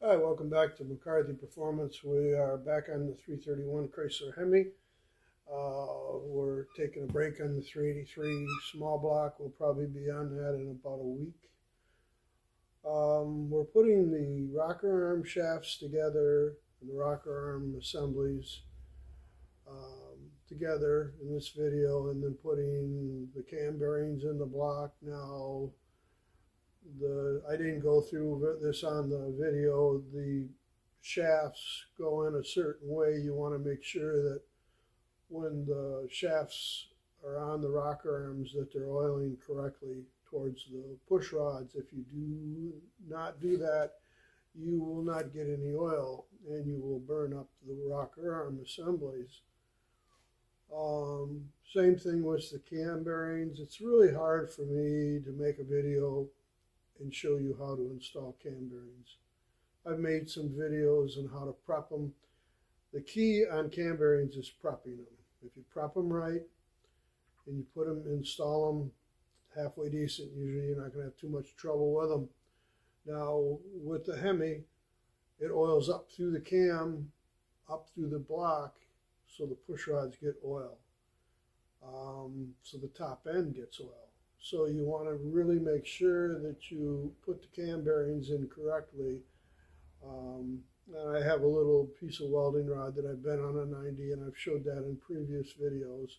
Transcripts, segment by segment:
Hi, welcome back to McCarthy Performance. We are back on the 331 Chrysler Hemi. We're taking a break on the 383 small block. We'll probably be on that in about a week. We're putting the rocker arm shafts together and the rocker arm assemblies together in this video, and then putting the cam bearings in the block. Now, I didn't go through this on the video. The shafts go in a certain way. You want to make sure that when the shafts are on the rocker arms that they're oiling correctly towards the push rods. If you do not do that, you will not get any oil and you will burn up the rocker arm assemblies. Same thing with the cam bearings. It's really hard for me to make a video and show you how to install cam bearings. I've made some videos on how to prep them. The key on cam bearings is prepping them. If you prep them right and you put them, install them halfway decent, usually you're not going to have too much trouble with them. Now with the Hemi, it oils up through the cam, up through the block, so the push rods get oil. So the top end gets oil. So you want to really make sure that you put the cam bearings in correctly. And I have a little piece of welding rod that I've bent on a 90, and I've showed that in previous videos,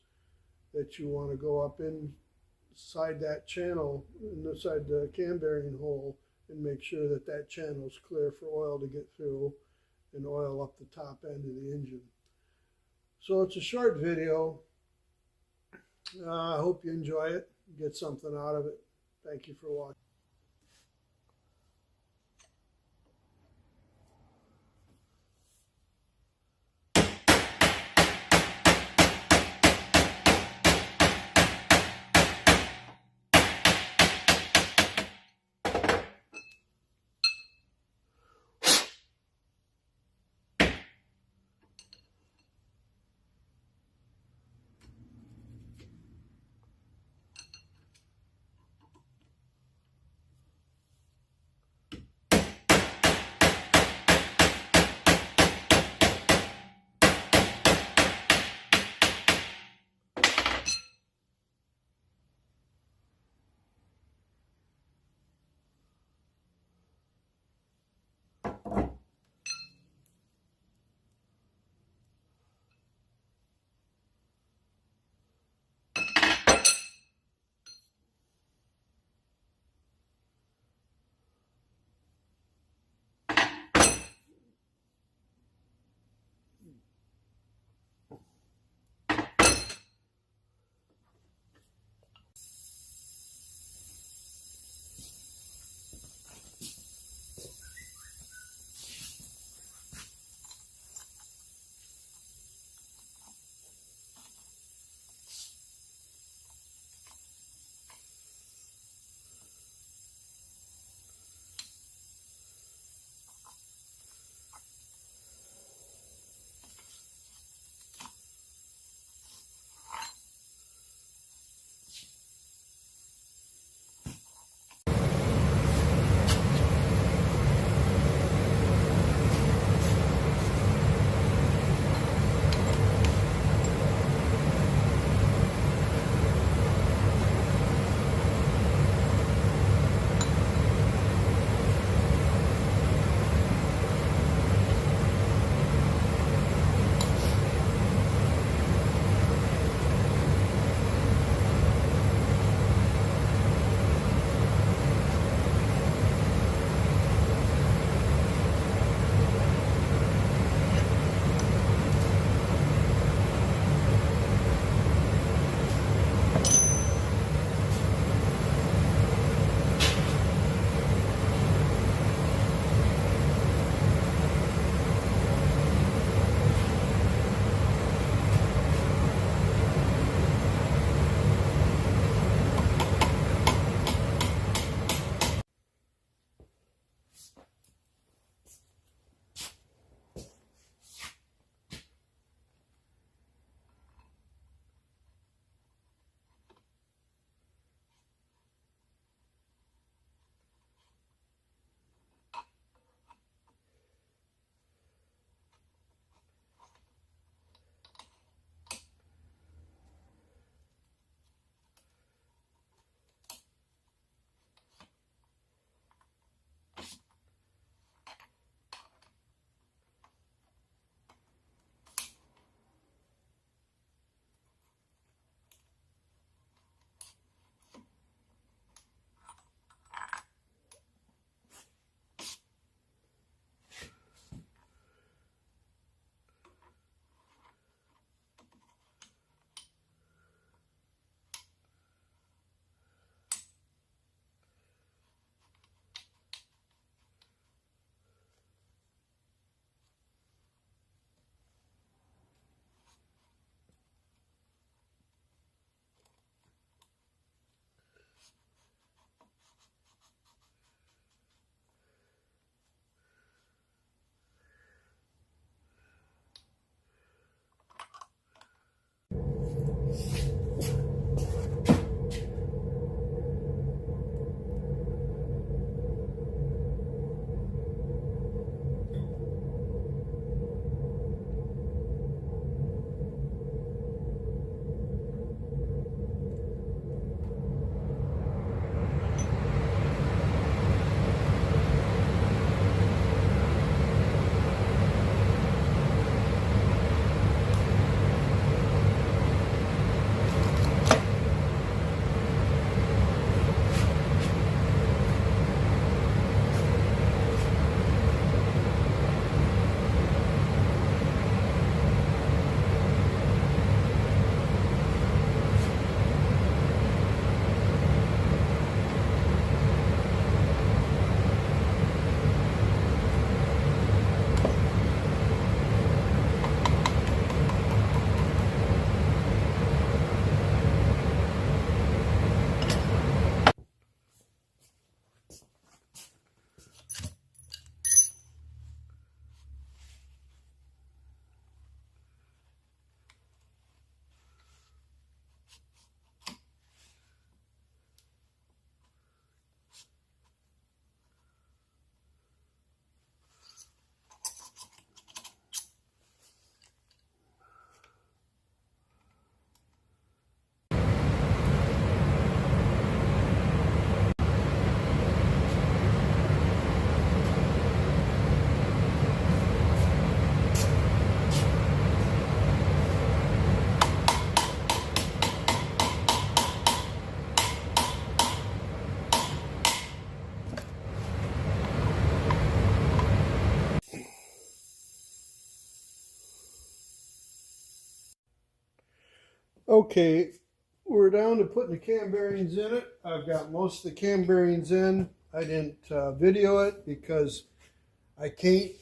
that you want to go up inside that channel, inside the cam bearing hole, and make sure that that channel is clear for oil to get through and oil up the top end of the engine. So it's a short video. I hope you enjoy it, get something out of it. Thank you for watching. Okay, we're down to putting the cam bearings in it. I've got most of the cam bearings in. I didn't video it because I can't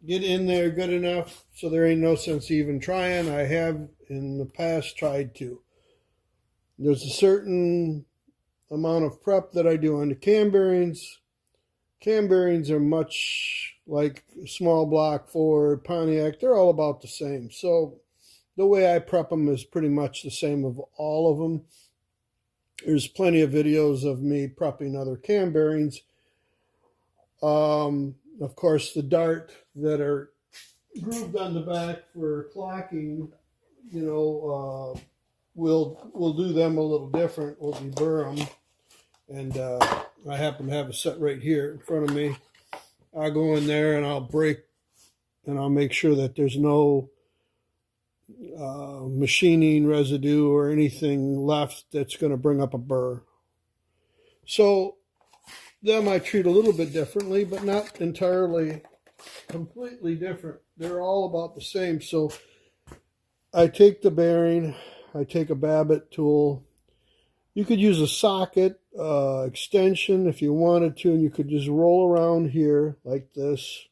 get in there good enough, so there ain't no sense even trying. I have in the past tried to. There's a certain amount of prep that I do on the cam bearings. Cam bearings are much like small block Ford, Pontiac. They're all about the same. So the way I prep them is pretty much the same of all of them. There's plenty of videos of me prepping other cam bearings. Of course, the dart that are grooved on the back for clocking, you know, we'll do them a little different. We'll deburr them. And I happen to have a set right here in front of me. I'll go in there and I'll break, and I'll make sure that there's no machining residue or anything left that's going to bring up a burr. So them I treat a little bit differently, but not entirely completely different. They're all about the same. So I take the bearing, I take a Babbitt tool. You could use a socket extension if you wanted to, and you could just roll around here like this.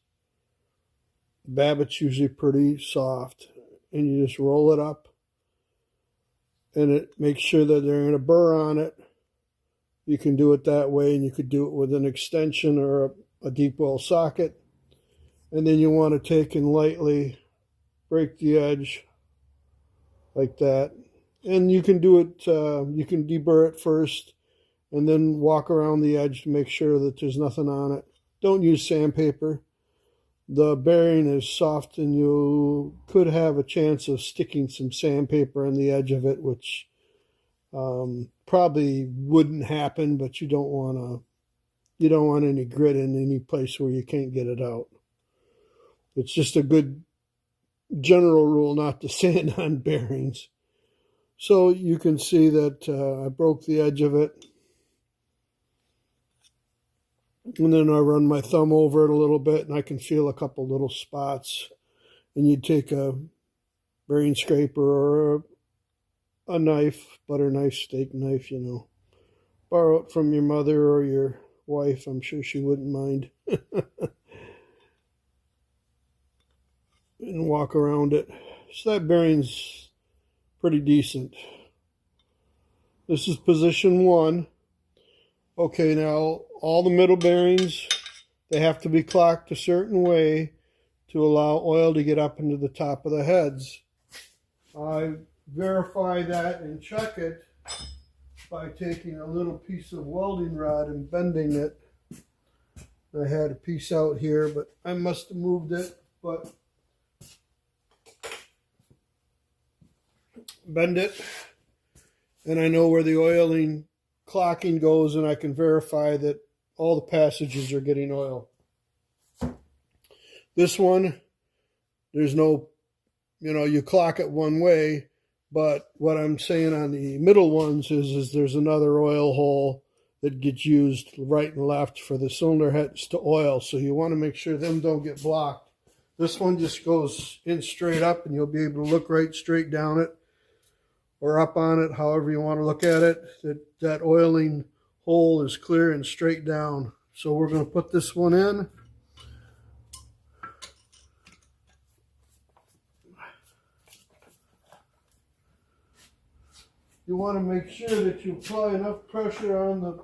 Babbitt's usually pretty soft, and you just roll it up, and it makes sure that there ain't a burr on it. You can do it that way, and you could do it with an extension or a deep well socket. And then you want to take and lightly break the edge like that. And you can do it, you can deburr it first and then walk around the edge to make sure that there's nothing on it. Don't use sandpaper. The bearing is soft and you could have a chance of sticking some sandpaper on the edge of it, which probably wouldn't happen, but you don't want any grit in any place where you can't get it out. It's just a good general rule not to sand on bearings. So you can see that I broke the edge of it. And then I run my thumb over it a little bit and I can feel a couple little spots. And you take a bearing scraper or a knife, butter knife, steak knife, you know. Borrow it from your mother or your wife. I'm sure she wouldn't mind. And walk around it. So that bearing's pretty decent. This is position 1. Okay, now all the middle bearings, they have to be clocked a certain way to allow oil to get up into the top of the heads. I verify that and check it by taking a little piece of welding rod and bending it. I had a piece out here, but I must have moved it, but bend it, and I know where the oiling clocking goes, and I can verify that all the passages are getting oil. This one, there's no, you clock it one way, but what I'm saying on the middle ones is there's another oil hole that gets used right and left for the cylinder heads to oil, so you want to make sure them don't get blocked. This one just goes in straight up, and you'll be able to look right straight down it or up on it, however you want to look at it. That oiling hole is clear and straight down. So we're going to put this one in. You want to make sure that you apply enough pressure on the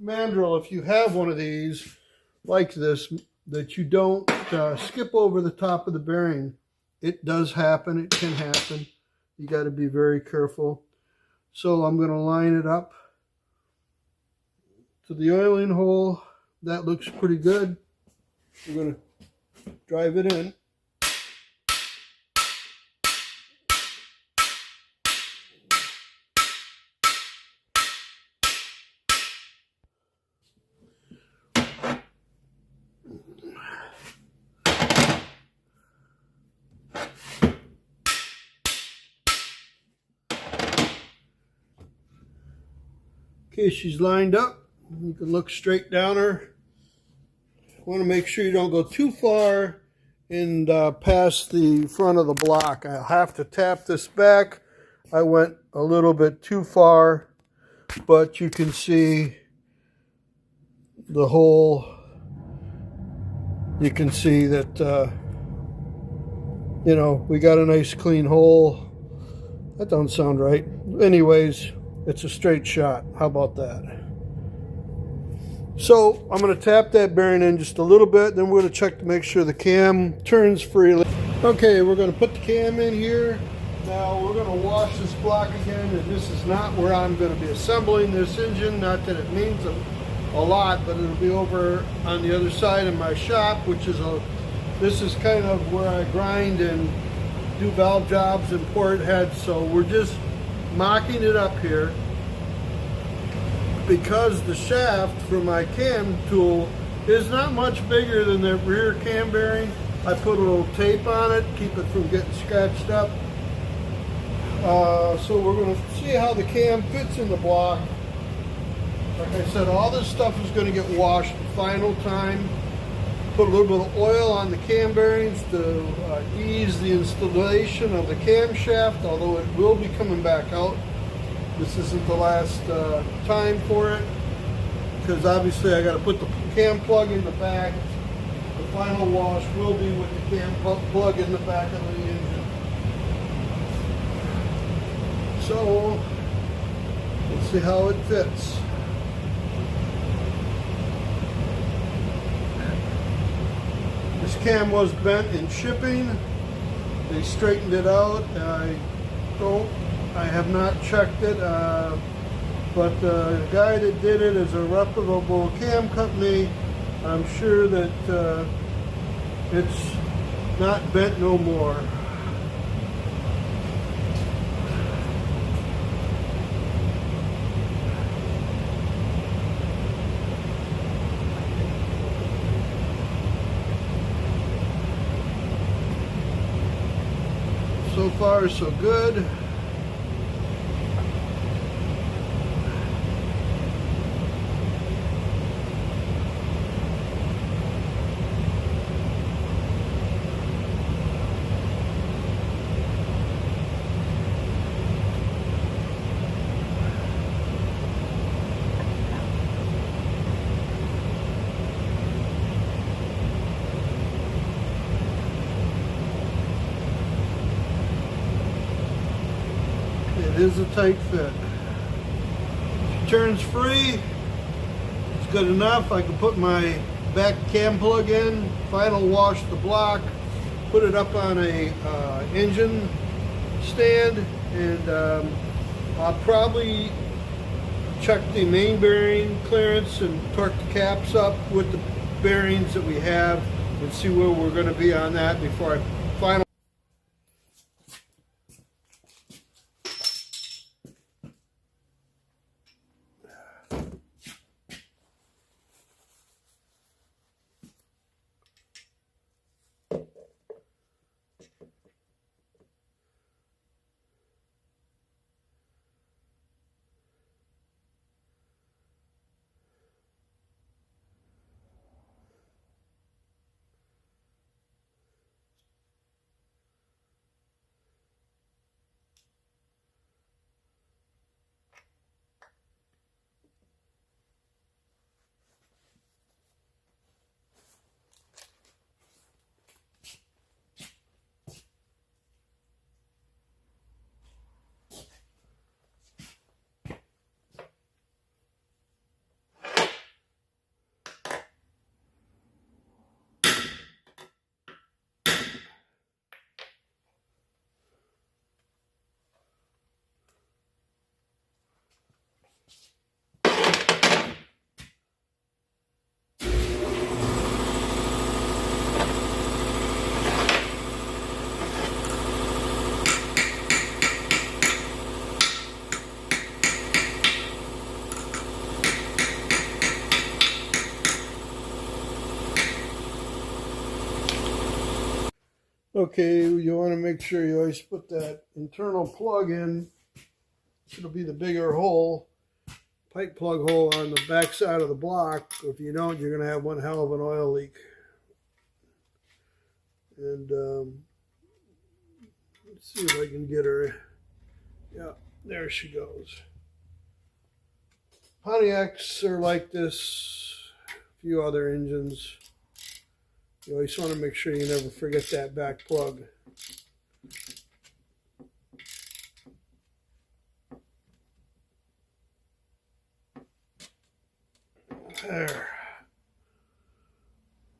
mandrel, if you have one of these like this, that you don't skip over the top of the bearing. It does happen. It can happen. You got to be very careful. So I'm going to line it up to the oiling hole. That looks pretty good. We're going to drive it in. Okay, she's lined up. You can look straight down her. Want to make sure you don't go too far and past the front of the block. I'll have to tap this back. I went a little bit too far, but you can see the hole. You can see that, you know, we got a nice clean hole. That don't sound right. Anyways, it's a straight shot. How about that? So I'm going to tap that bearing in just a little bit, then we're going to check to make sure the cam turns freely. Okay, we're going to put the cam in here. Now we're going to wash this block again, and this is not where I'm going to be assembling this engine. Not that it means a lot, but it'll be over on the other side of my shop, which is this is kind of where I grind and do valve jobs and port heads. So we're just mocking it up here. Because the shaft for my cam tool is not much bigger than the rear cam bearing, I put a little tape on it, keep it from getting scratched up. So we're going to see how the cam fits in the block. Like I said, all this stuff is going to get washed the final time. Put a little bit of oil on the cam bearings to ease the installation of the camshaft, although it will be coming back out. This isn't the last time for it, because obviously I got to put the cam plug in the back. The final wash will be with the cam plug in the back of the engine. So let's see how it fits. This cam was bent in shipping. They straightened it out. I have not checked it, but the guy that did it is a reputable cam company. I'm sure that it's not bent no more. So far, so good. It is a tight fit. She turns free. It's good enough. I can put my back cam plug in, final wash the block, put it up on a engine stand, and I'll probably check the main bearing clearance and torque the caps up with the bearings that we have and see where we're going to be on that before I final. Okay, you want to make sure you always put that internal plug in. It'll be the bigger hole, pipe plug hole on the back side of the block. If you don't, you're going to have one hell of an oil leak. And let's see if I can get her Yeah, there she goes. Pontiacs are like this, a few other engines. You always want to make sure you never forget that back plug. There.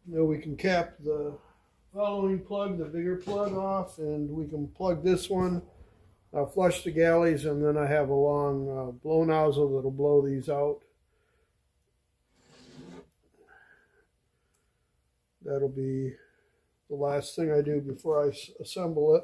Now we can cap the following plug, the bigger plug, off, and we can plug this one. I'll flush the galleys, and then I have a long blow nozzle that'll blow these out. That'll be the last thing I do before I assemble it.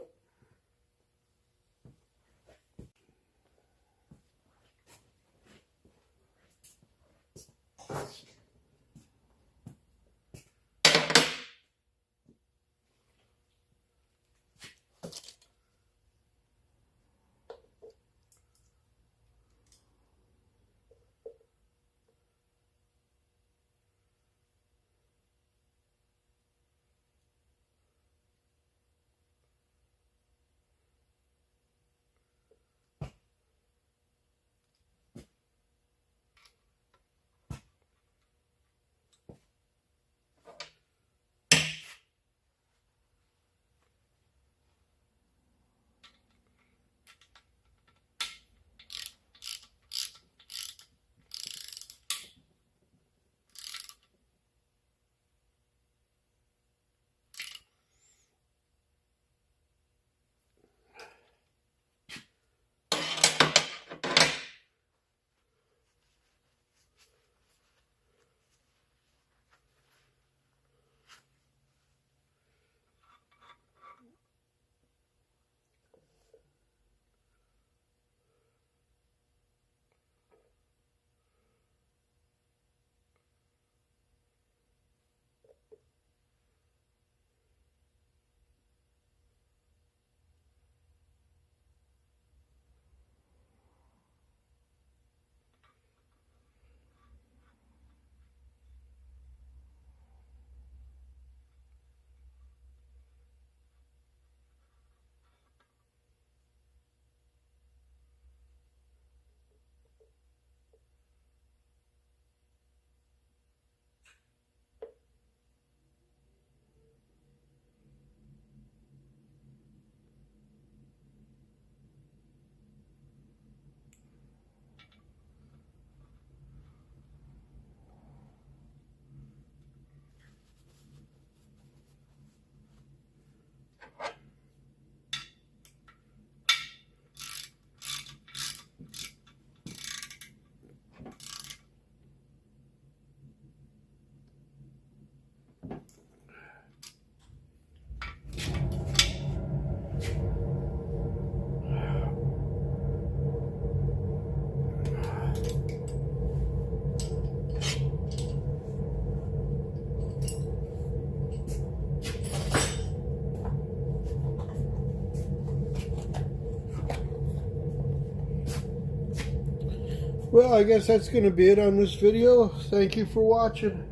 Well, I guess that's going to be it on this video. Thank you for watching.